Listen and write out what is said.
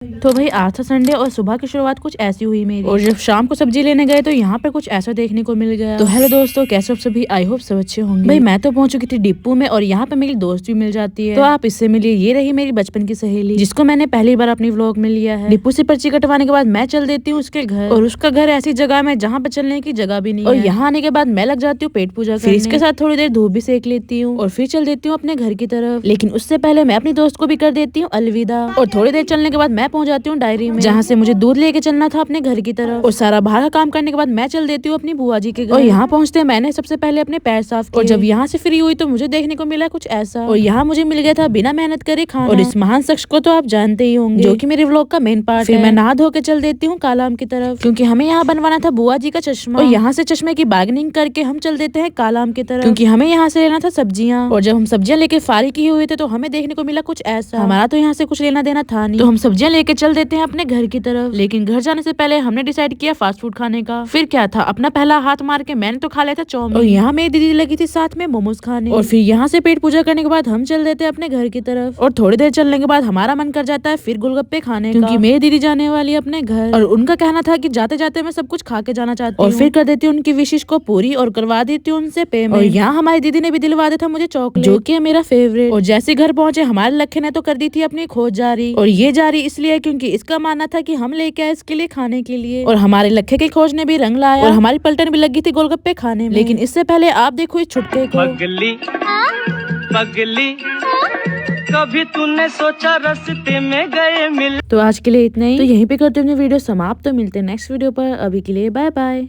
तो भाई आज था संडे और सुबह की शुरुआत कुछ ऐसी हुई मेरी। और जब शाम को सब्जी लेने गए तो यहाँ पे कुछ ऐसा देखने को मिल गया। तो हेलो दोस्तों, कैसे आप सभी? आई होप सब अच्छे होंगे। भाई मैं तो पहुंच चुकी थी डिप्पू में और यहाँ पे मेरी दोस्त भी मिल जाती है। तो आप इससे मिलिए, ये रही मेरी बचपन की सहेली जिसको मैंने पहली बार अपनी व्लॉग में लिया है। डिप्पू से पर्ची कटवाने के बाद मैं चल देती हूँ उसके घर, और उसका घर ऐसी जगह में जहाँ पे चलने की जगह भी नहीं है। और यहाँ आने के बाद मैं लग जाती हूँ पेट पूजा करने। इसके साथ थोड़ी देर धूप भी सेक लेती हूँ और फिर चल देती हूँ अपने घर की तरफ। लेकिन उससे पहले मैं अपनी दोस्त को भी कर देती हूँ अलविदा। और थोड़ी देर चलने के बाद मैं पहुंच जाती हूँ डायरी में, जहाँ से मुझे दूध लेके चलना था अपने घर की तरफ। और सारा बाहर का काम करने के बाद मैं चल देती हूँ अपनी बुआ जी के घर। और यहाँ पहुँचते मैंने सबसे पहले अपने पैर साफ किए। और जब यहाँ से फ्री हुई तो मुझे देखने को मिला कुछ ऐसा। और यहाँ मुझे मिल गया था बिना मेहनत करे खाना। और इस महान शख्स को तो आप जानते ही होंगे, जो कि मेरे व्लॉग का मेन पार्ट है। फिर मैं नहा धो के चल देती हूँ कालाम की तरफ, क्योंकि हमें यहाँ बनवाना था बुआ जी का चश्मा। और यहाँ से चश्मे की बार्गेनिंग करके हम चल देते हैं कालाम की तरफ, क्योंकि हमें यहाँ से लेना था सब्जियाँ। और जब हम सब्जियाँ लेके फारिग किए हुए थे तो हमें देखने को मिला कुछ ऐसा। हमारा तो यहाँ से कुछ लेना देना था नहीं, तो हम सब्जियाँ लेके चल देते हैं अपने घर की तरफ। लेकिन घर जाने से पहले हमने डिसाइड किया फास्ट फूड खाने का। फिर क्या था, अपना पहला हाथ मार के मैंने तो खा लिया था चाउमीन। और यहाँ मेरी दीदी लगी थी साथ में मोमोज खाने। और फिर यहाँ से पेट पूजा करने के बाद हम चल देते अपने घर की तरफ। और थोड़ी देर चलने के बाद हमारा मन कर जाता है फिर गोलगप्पे खाने का, क्योंकि मेरी दीदी जाने वाली है अपने घर। और उनका कहना था कि जाते जाते मैं सब कुछ खा के जाना चाहती हूँ। और फिर कर देती हूँ उनकी विशेष को पूरी और करवा देती हूँ उनसे पेमेंट। और यहाँ हमारी दीदी ने भी दिलवा दिया था मुझे चॉकलेट, जो कि है मेरा फेवरेट। और जैसे घर पहुंचे हमारे लखे ने तो कर दी थी अपनी खोज जारी। और ये जारी इसलिए क्योंकि इसका मानना था कि हम लेके आए इसके लिए खाने के लिए। और हमारे लखे की खोज ने भी रंग लाया और हमारी पलटन भी लगी थी गोलगप्पे खाने में। लेकिन इससे पहले आप देखो इस छुटके को। पगली पगली कभी तूने सोचा रास्ते में गए मिल। तो आज के लिए इतना ही, तो यहीं पे करते हैं वीडियो समाप्त। तो मिलते हैं नेक्स्ट वीडियो पर, अभी के लिए बाय बाय।